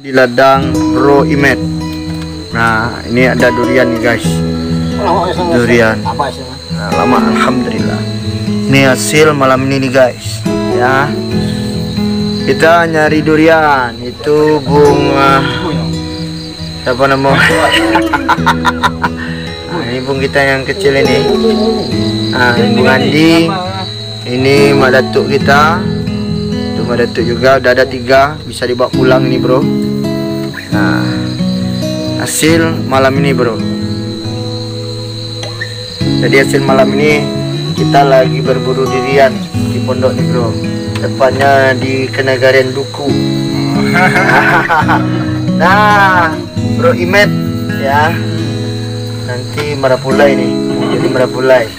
Di ladang Bro Imet. Nah, ini ada durian nih guys. Durian. Nah, lama alhamdulillah. Ini hasil malam ini nih guys. Ya. Kita nyari durian. Itu bunga siapa namanya? Nah, ini bung kita yang kecil ini. Nah, Bung Andi. Ini mak datuk kita. Itu mak datuk juga. Udah ada 3. Bisa dibawa pulang ini bro. Nah, hasil malam ini bro. Jadi hasil malam ini kita lagi berburu durian di pondok nih bro. Tepatnya di Kenagarian Duku. Nah, Bro Imet ya. Nanti Marapulai nih. Jadi Marapulai.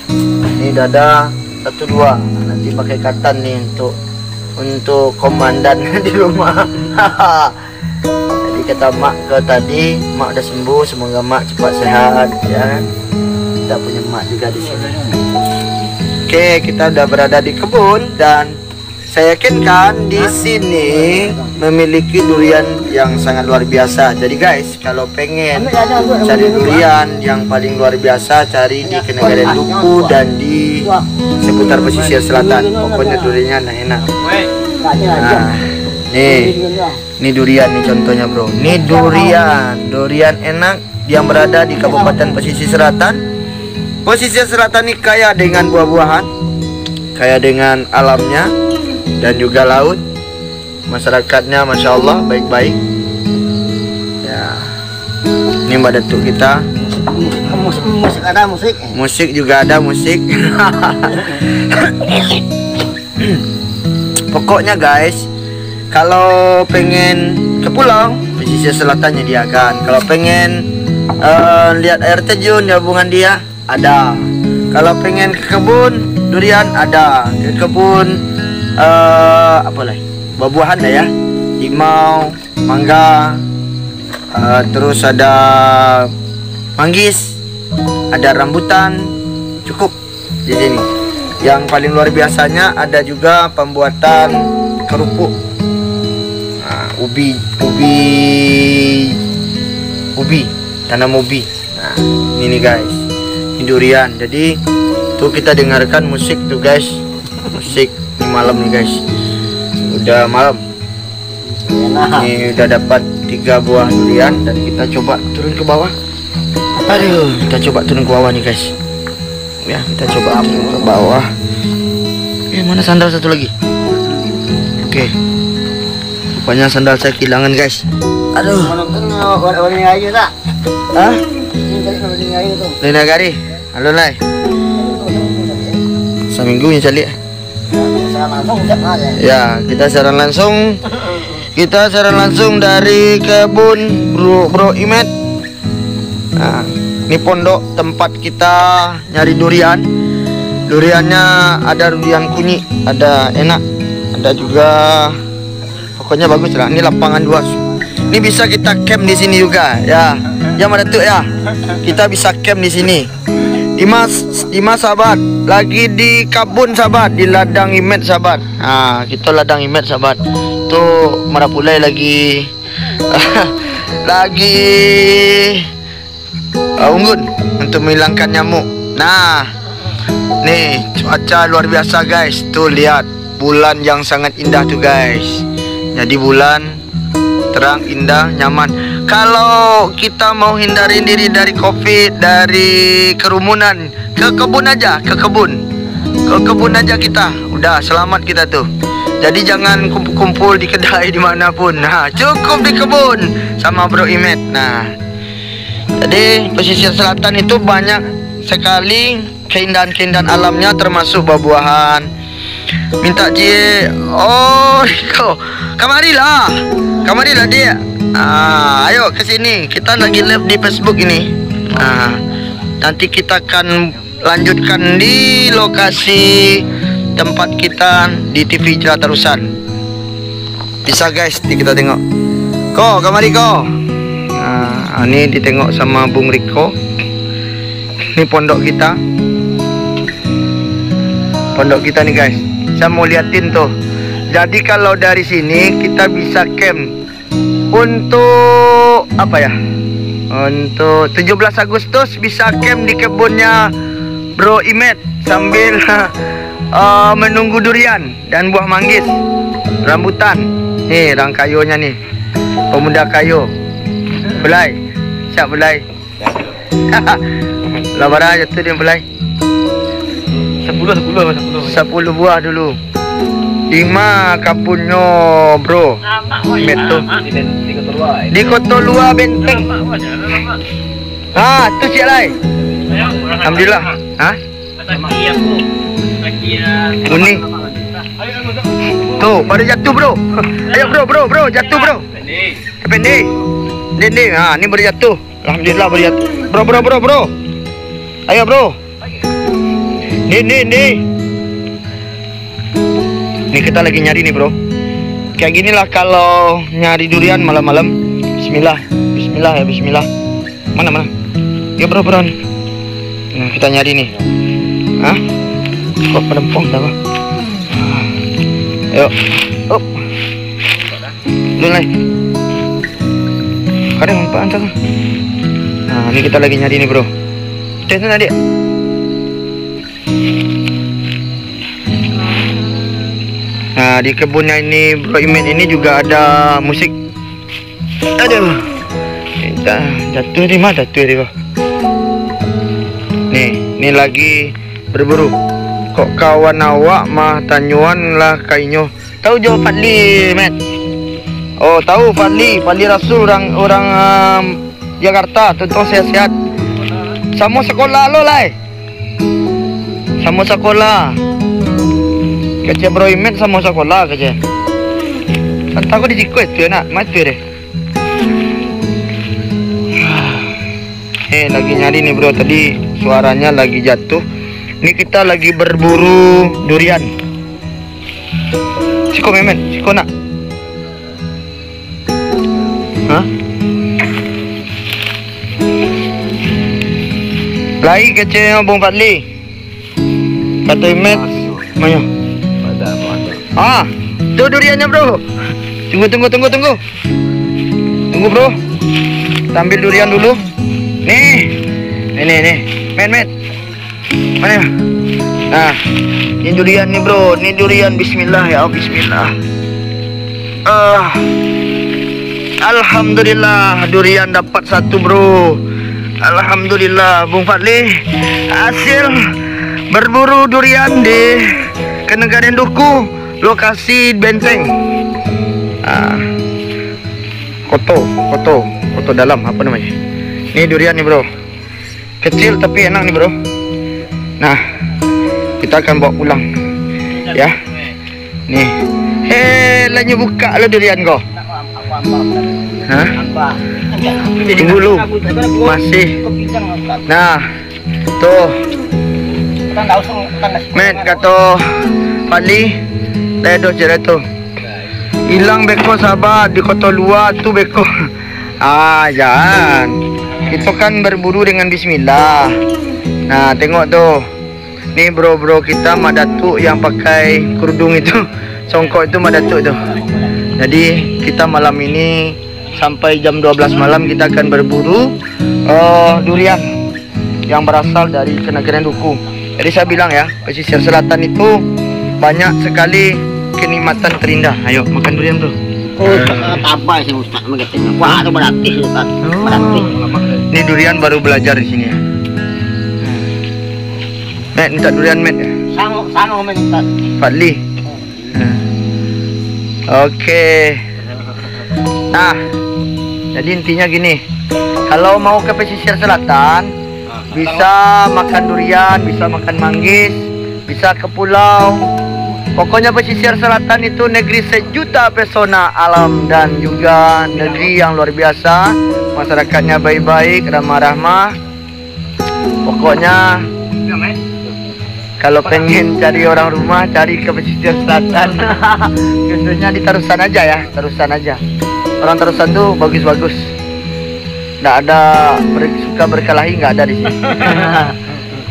Ini udah ada 1-2. Nanti pakai katan nih untuk komandan di rumah. Kata mak ke tadi, mak udah sembuh, semoga mak cepat sehat ya. Kita punya mak juga di sini. Oke, kita udah berada di kebun dan saya yakinkan di sini memiliki durian yang sangat luar biasa. Jadi guys, kalau pengen cari durian yang paling luar biasa, cari di Kenagarian Duku dan di seputar pesisir selatan. Pokoknya duriannya enak. Nah, ini durian nih contohnya bro. Ini durian enak yang berada di Kabupaten Pesisir Selatan. Pesisir Selatan ini kaya dengan buah-buahan, kaya dengan alamnya dan juga laut. Masyarakatnya masya Allah baik-baik. Ya, ini mbak datuk kita. Musik ada musik. Musik juga ada musik. Pokoknya guys, kalau pengen ke pulau, pesisir selatan nyediakan. Kalau pengen lihat air terjun ya hubungan dia ada. Kalau pengen ke kebun durian ada. Ke kebun apa lagi? Buah-buahan dah ya. Limau, mangga, terus ada manggis, ada rambutan, cukup di sini. Yang paling luar biasanya ada juga pembuatan kerupuk. Ubi, tanam ubi. Nah, ini guys, ini durian. Jadi tuh kita dengarkan musik tuh guys, musik ini malam nih guys. Udah malam. Ini udah dapat 3 buah durian dan kita coba turun ke bawah. Aduh, kita coba turun ke bawah nih guys. Ya, kita coba turun ke bawah. Mana sandal satu lagi? Oke. Rupanya sandal saya kehilangan guys. Aduh. Warna aja tak? Hah? Lina Gari. Halo Lai. Seminggu ini cali. Ya, kita siaran langsung. Kita siaran langsung dari kebun Bro Imet. Nah, ini pondok tempat kita nyari durian. Duriannya ada durian kunyit, ada enak, ada juga. Pokoknya bagus lah. Ini lapangan luas. Ini bisa kita camp di sini juga ya. Ya Datuk ya. Kita bisa camp di sini. Dimas sahabat, lagi di kebun sahabat, di ladang Imet sahabat. Nah, kita ladang Imet sahabat. Tuh Marapulai lagi lagi unggun untuk menghilangkan nyamuk. Nah, nih cuaca luar biasa guys. Tuh lihat bulan yang sangat indah tuh guys. Jadi bulan terang, indah, nyaman. Kalau kita mau hindarin diri dari COVID, dari kerumunan, ke kebun aja, ke kebun aja kita. Udah selamat kita tuh. Jadi jangan kumpul-kumpul di kedai dimanapun. Nah, cukup di kebun sama Bro Imet. Nah, jadi pesisir selatan itu banyak sekali keindahan-keindahan alamnya, termasuk buah-buahan. Minta cie, oh kau kamarilah dia. Ayo ke sini, kita lagi live di Facebook ini. Nanti kita akan lanjutkan di lokasi tempat kita di TV Jelata Rusan. Bisa guys, kita tengok. Kamari ko. Ini ditengok sama Bung Riko. Ini pondok kita. Pondok kita nih guys. Saya mau liatin tuh. Jadi kalau dari sini kita bisa camp untuk apa ya? Untuk 17 Agustus bisa camp di kebunnya Bro Imet sambil menunggu durian dan buah manggis, rambutan. Nih rangkayunya nih, pemuda kayu. Belai, siap belai. Labaran jatuh dia belai. 10 buah dulu. 5 kapunyo bro. Metu. Di Kotolua Benteng. Ah, tu siap lai. Alhamdulillah. Hah? Kuning. Tuh, baru jatuh bro. Ayo bro, jatuh bro. Pendek. Dendeng. Ha, ni baru jatuh. Alhamdulillah baru jatuh. Bro. Ayo bro. Ni. Ni kita lagi nyari nih bro. Kayak gini lah kalau nyari durian malam-malam. Bismillah. Mana? Ya bro. Nah, kita nyari nih. Hah? Kok pedempong dah bang? Ayo. Up. Lulai. Kadang apaan tak? Nah, ini kita lagi nyari nih bro. Tes tadi. Nah, di kebunnya ini Bro Imet ini juga ada musik. Aduh. Kita jatuh di mana jatuh di bawah. Nih lagi berburu. Kok kawan awak mah tanyuan lah kainyo. Tahu jauh Fadli, Met? Oh, tahu Fadli Rasul orang Jakarta, tuntun sehat-sehat. Sama sekolah lo lah. Sama sekolah. Kece Bro Imet sama sekolah kece. Kan tahu di siku itu nak, mati deh. Lagi nyari nih bro, tadi suaranya lagi jatuh. Ini kita lagi berburu durian. Siko Memet, siko nak. Hah? Lagi kece Bung Fadli. Kata Imet, mana? Ah, tuh duriannya bro. Tunggu. Tunggu bro. Kita ambil durian dulu. Nih. Met. Mana? Nah, ini durian nih bro. Ini durian. Bismillah ya, Bismillah. Alhamdulillah durian dapat 1 bro. Alhamdulillah Bung Fadli hasil berburu durian di Kenegarian Duku, lokasi Benteng. Koto dalam apa namanya? Ini durian nih bro. Kecil tapi enak nih bro. Nah, kita akan bawa pulang. Ya. Nih. Lainnya buka lo durian kau. Hah? Tunggu lu. Masih. Nah, tuh. Met kata Fadli, ledo cerita tu. Hilang beko sahabat di Kotolua tu beko. Jangan. Kita kan berburu dengan bismillah. Nah, tengok tuh. Nih bro kita Madatu yang pakai kerudung itu. Songkok itu Madatu tuh. Jadi kita malam ini sampai jam 12 malam kita akan berburu durian yang berasal dari Kenegarian Duku. Jadi saya bilang ya, pesisir selatan itu banyak sekali kenikmatan terindah. Ayo makan durian bro. Apa sih Ustaz mengetengah? Wah, itu berarti Ustaz. Berarti. Ini durian baru belajar di sini ya. Met minta durian Met. Sango men Ustaz. Fadli. Oke. Nah, jadi intinya gini. Kalau mau ke pesisir selatan, bisa makan durian, bisa makan manggis, bisa ke pulau. Pokoknya pesisir selatan itu negeri sejuta pesona alam dan juga negeri yang luar biasa. Masyarakatnya baik-baik, ramah-ramah. Pokoknya kalau pengen cari orang rumah, cari ke pesisir selatan. Khususnya di Tarusan aja ya, Tarusan aja. Orang Tarusan tuh bagus-bagus. Nggak ada suka berkelahi, nggak ada di sini.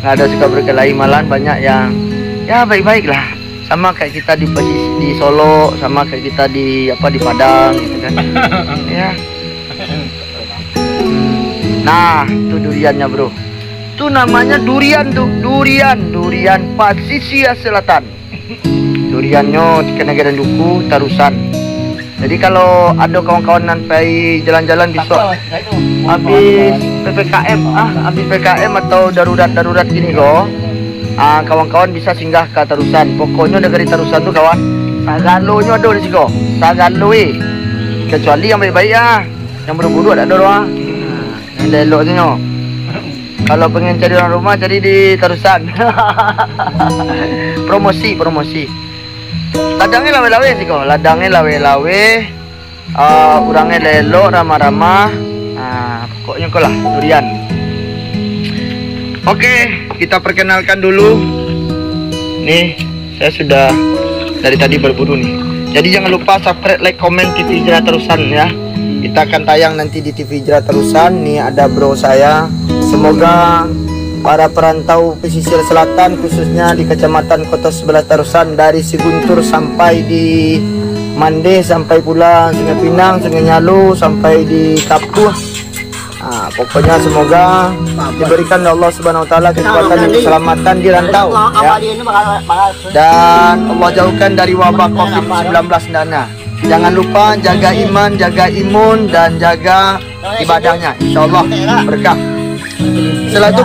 Nggak ada suka berkelahi, malahan banyak yang ya baik-baik lah, Sama kayak kita di Solo, sama kayak kita di Padang gitu kan. Ya. Nah, itu duriannya, bro. Itu namanya durian tuh, durian Pasisir Selatan. Duriannya di Negara Duku, Tarusan. Jadi kalau ada kawan-kawan sampai jalan-jalan besok habis PPKM atau darurat gini kok, kawan-kawan bisa singgah ke Tarusan. Pokoknya negeri Tarusan tuh kawan, sagalonya ada di sini, sagaloi. Kecuali yang baik-baik ya, yang buru-buru ada doang. Yang eloknya. Kalau pengen cari orang rumah, cari di Tarusan. promosi. Ladangnya lawe-lawe sih kok, ladangnya lawe-lawe, orangnya lelo, ramah-ramah. Pokoknya kok lah durian. Oke, kita perkenalkan dulu. Nih, saya sudah dari tadi berburu nih. Jadi jangan lupa subscribe, like, komen TV Hijrah Tarusan ya. Kita akan tayang nanti di TV Hijrah Tarusan. Nih ada bro saya. Semoga para perantau pesisir selatan, khususnya di kecamatan Kota Sebelah Tarusan, dari Siguntur sampai di Mande, sampai pula Sungai Pinang, Sungai Nyalu, sampai di Tapuh. Pokoknya semoga diberikan Allah Subhanahu wa taala kekuatan dan keselamatan di rantau ya. Dan Allah jauhkan dari wabah Covid-19 dana. Jangan lupa jaga iman, jaga imun, dan jaga ibadahnya. Insyaallah berkah. Setelah itu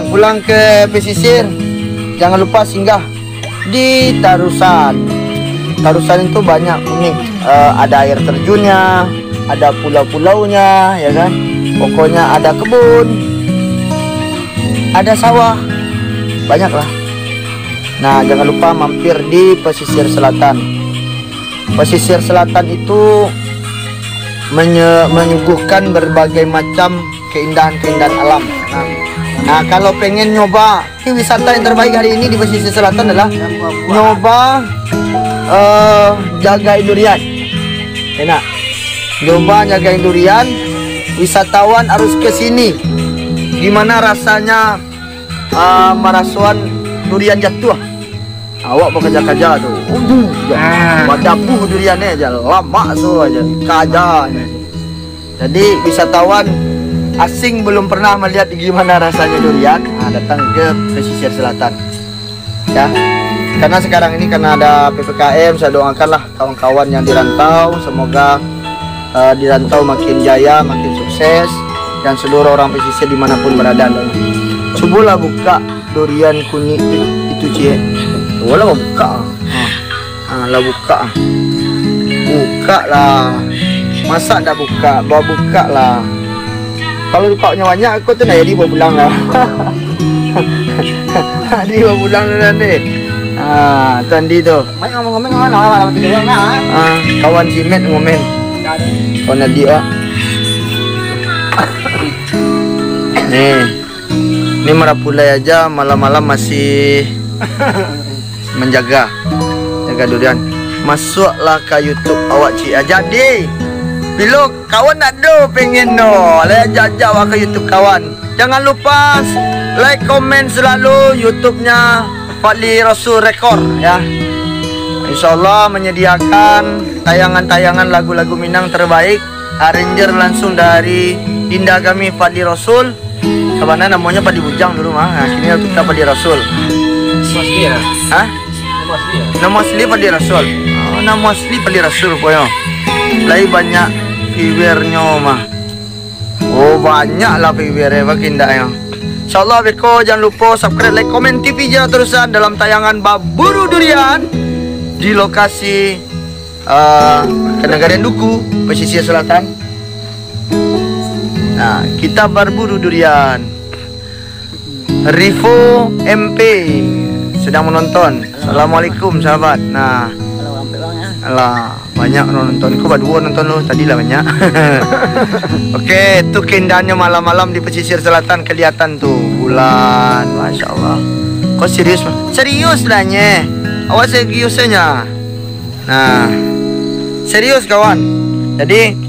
pulang ke pesisir, jangan lupa singgah di Tarusan. Tarusan itu banyak unik, ada air terjunnya, ada pulau-pulaunya, ya kan. Pokoknya ada kebun, ada sawah, banyak lah. Nah, jangan lupa mampir di pesisir selatan. Pesisir selatan itu menyuguhkan berbagai macam keindahan alam. Nah, kalau pengen nyoba wisata yang terbaik hari ini di pesisir selatan adalah nyoba jagain durian. Enak. Nyoba jagain durian. Wisatawan harus ke sini. Gimana rasanya merasuan durian jatuh? Awak bekerja-kerja tuh. Wadabuh duriannya aja lama aja kajanya. Jadi wisatawan asing belum pernah melihat gimana rasanya durian, datang ke pesisir selatan ya. Karena sekarang ini karena ada PPKM, saya doakanlah kawan-kawan yang dirantau, semoga dirantau makin jaya, makin sukses, dan seluruh orang pesisir dimanapun berada. Cobalah buka durian kuning itu cie, boleh buka, lah buka lah, masa dah buka, bawa buka lah. Kalau dipaknya banyak, aku tuh nak jadi bawa pulang lah. Di bawa pulang nanti. Tadi tu. Ngomong-ngomong mana? Kawan Cimet ngomen. Kawan Nadia. Ini Marapulai aja malam-malam masih menjaga durian. Masuklah ke YouTube awak cik. Jadi bila kawan nak do pengen no, jajak awak ke YouTube kawan. Jangan lupa like, komen selalu YouTube-nya Fadli Rasul Record ya. Insyaallah menyediakan tayangan-tayangan lagu-lagu Minang terbaik, arranger langsung dari Dinda kami Fadli Rasul. Kapan namanya Fadli Bujang dulu mah. Nah, kini kita Fadli Rasul. Asli ya? Hah? Nama asli Fadli Rasul. Oh, nama asli Fadli Rasul pokoknya. Lagi banyak viewernya mah. Oh, banyak lah viewernya makin dah ya. Insyaallah beko jangan lupa subscribe, like, komen TV Hijrah Tarusan dalam tayangan berburu durian di lokasi Kenegarian Duku, pesisir selatan. Nah, kita berburu durian. Rivo MP sedang menonton. Assalamualaikum sahabat. Nah, alah, banyak nonton. Kau berdua nonton lu tadi lah banyak. Oke, itu keindahannya malam-malam di pesisir selatan, kelihatan tuh bulan, masya Allah. Kau serius? Serius lah nye. Awas seriusnya. Nah, serius kawan. Jadi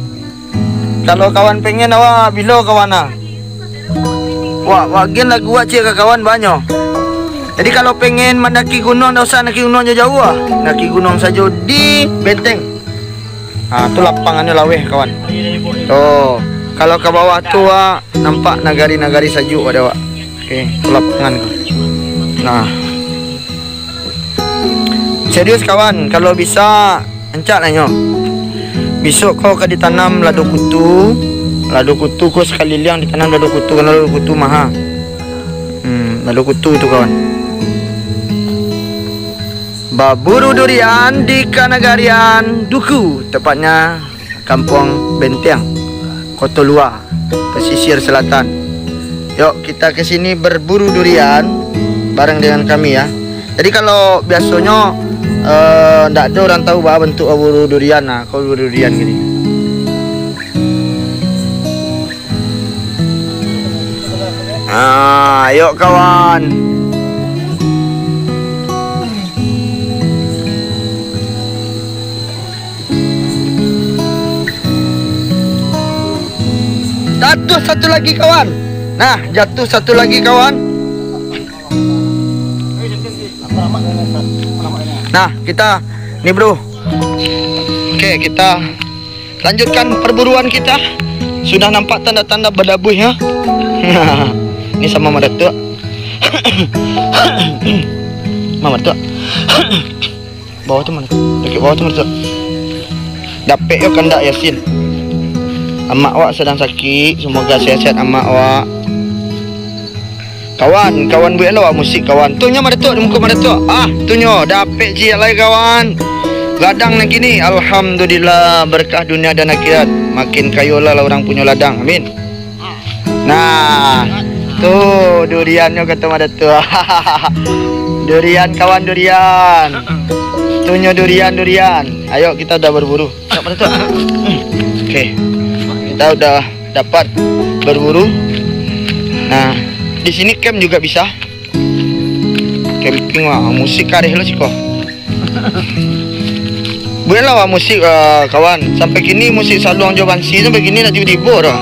kalau kawan pengen awak bila kawan ah. Wah, wagen lagu wak cik ke kawan banyak. Jadi kalau pengen mendaki gunung, tak usah naki gunung jauh-jauh lah. Naki gunung saja di Benteng. Tu lapangannya laweh kawan. Oh, kalau ke bawah tu nampak nagari-nagari sajuk ada wak. Okey, tu lapangan. Nah, serius kawan, kalau bisa encak lah nyo. Besok kau akan ditanam lado kutu. Lado kutu kau sekali liang ditanam lado kutu, karena lado kutu mahal. Lado kutu itu kawan. Baburu durian di Kanagarian Duku, tepatnya Kampung Benteng, Kota Luar, pesisir selatan. Yuk kita ke sini berburu durian bareng dengan kami ya. Jadi kalau biasanya ndak ada orang tahu bahwa bentuk buru durian. Nah, kalau buru durian gini. Yuk kawan. Jatuh satu lagi kawan. Nah, jatuh satu lagi kawan. Nah, kita nih bro. Oke, kita lanjutkan perburuan kita. Sudah nampak tanda-tanda badabuh ya. Ini sama mertua. Mama mertua. Bawah tu mana? Dekat bawah tu mertua. Dapet yo kandak Yasin. Amak awak sedang sakit. Semoga sehat-sehat amak awak. Kawan buat lah musik kawan. Tunya mertua di muka mertua. Tunya dapet je lagi kawan. Ladang nak gini. Alhamdulillah berkah dunia dan akhirat. Makin kayolah lah orang punya ladang. Amin. Nah, tuh duriannya kata mertua. Durian kawan, durian. Tunya durian. Ayo kita udah berburu. Tak mertua. Okey. Kita udah dapat berburu. Nah, di sini camp juga bisa. Camping musik kareh lo sih kok. Boleh lah musik kawan. Sampai kini musik Saluang Jobansi sampai kini nak tiba-tiba dah.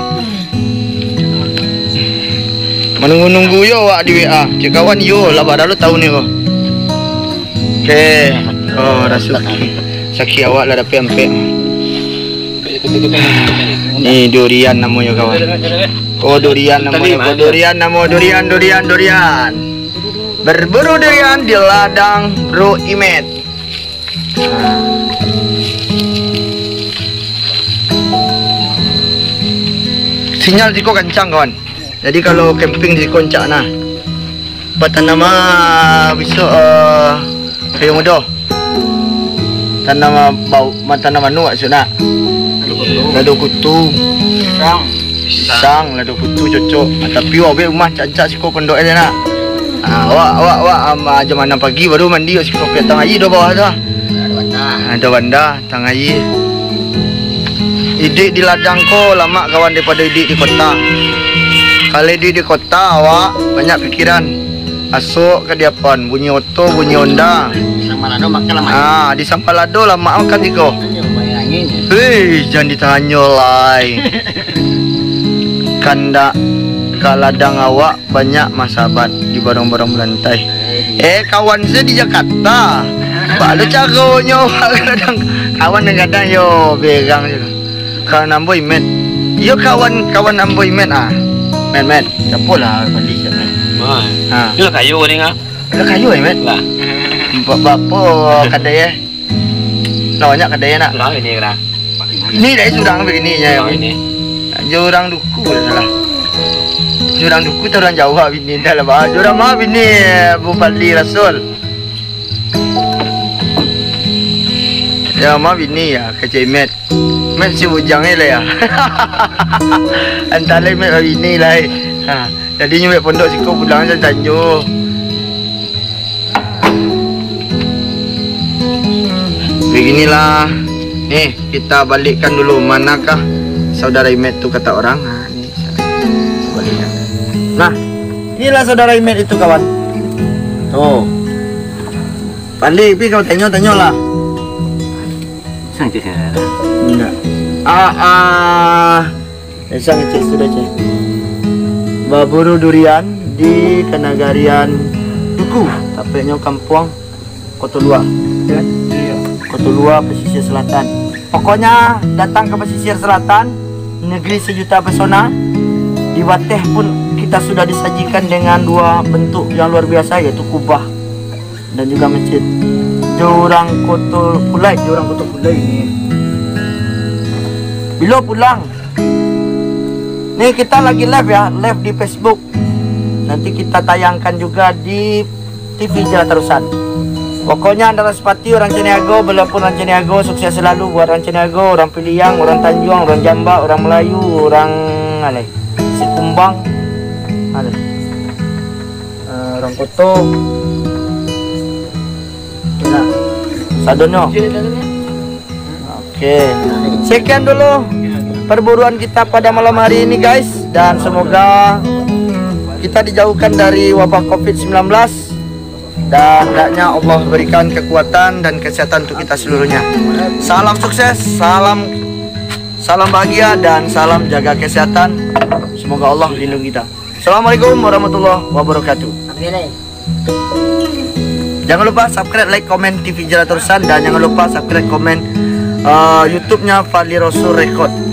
Menunggu yo wak di WA. Cik kawan yo lah pada lo tahu ni kok. Okey. Oh, Rasuki. Saki awak lah dapat ampe. Ni durian namanya kawan. Oh durian namanya. Durian. Berburu durian di ladang Bro Imet. Sinyal Jiko kencang kawan. Jadi kalau camping di Koncak nah. Tanam besok kayu muda. Tanam tanam anu maksud nak. Lado kutu. Pisang lado kutu cocok. Tapi awak rumah cancak siko pondok aja nak. Awak jam 6 pagi baru mandi siko ke tang air dah bawah dah. Ada banda tang air. Idik di ladang ko lama kawan daripada idik di kota. Kalau idik di kota awak banyak pikiran. Asuk ke diapan bunyi oto, bunyi Honda. Sampalado makan lama. Di Sampalado lama makan siko. Hei, jangan ditanya lai. Kandak ke ladang awak banyak masabat di barang-barang belantai. Kawan saya di Jakarta. Pak lu caranya awak ke ladang. Kawan kadang yo berang je. Kawan ambo imet. Yo kawan ambo imet Men. Capolah balik je men. Itu kayu ni ngah. Lah kayu imet. Lah. Bapa kadai banyak kadai nak. Lah ini kena. Ini dah surang begini ya. Ini. Jurang duku salah. Jurang duku tu orang Jawa bini dah lah bah. Jurang mah bini Bupati Rasul. Ya mah bini ya kerja Met. Met si bujang ni lah ya. Antara Met bini lah. Jadi nyumek pondok siko pulang je Tanjung. Beginilah. Nih kita balikkan dulu manakah saudara Imet tu kata orang. Ni sebaliknya. Nah, inilah saudara Imet itu kawan. Tuh. Balik pi kau tengok lah. Sangat saya. Enggak. Esang cek sudah cek. Baburu durian di Kanagarian Duku. Tapeknya kampung Kotolua. Iya. Kotolua pesisir selatan. Pokoknya datang ke pesisir selatan, negeri sejuta pesona. Di Wateh pun kita sudah disajikan dengan dua bentuk yang luar biasa, yaitu kubah dan juga masjid. Jurang Koto Pulai ini. Bila pulang, nih kita lagi live ya, live di Facebook. Nanti kita tayangkan juga di TV Jalan Terusan. Pokoknya Anda Raspati, orang Caniago, walaupun orang Caniago sukses selalu buat orang Caniago, orang Piliang, orang Tanjung, orang Jamba, orang Melayu, orang Sikumbang, orang Koto. Nah, Sadonyo. Oke. Sekian dulu perburuan kita pada malam hari ini guys, dan semoga kita dijauhkan dari wabah Covid-19 dan hendaknya Allah berikan kekuatan dan kesehatan untuk kita seluruhnya. Salam sukses, salam bahagia, dan salam jaga kesehatan. Semoga Allah lindungi kita. Assalamualaikum warahmatullahi wabarakatuh. Jangan lupa subscribe, like, komen TV Jalan Terusan, dan jangan lupa subscribe, komen YouTube-nya Fadli Rasul Record.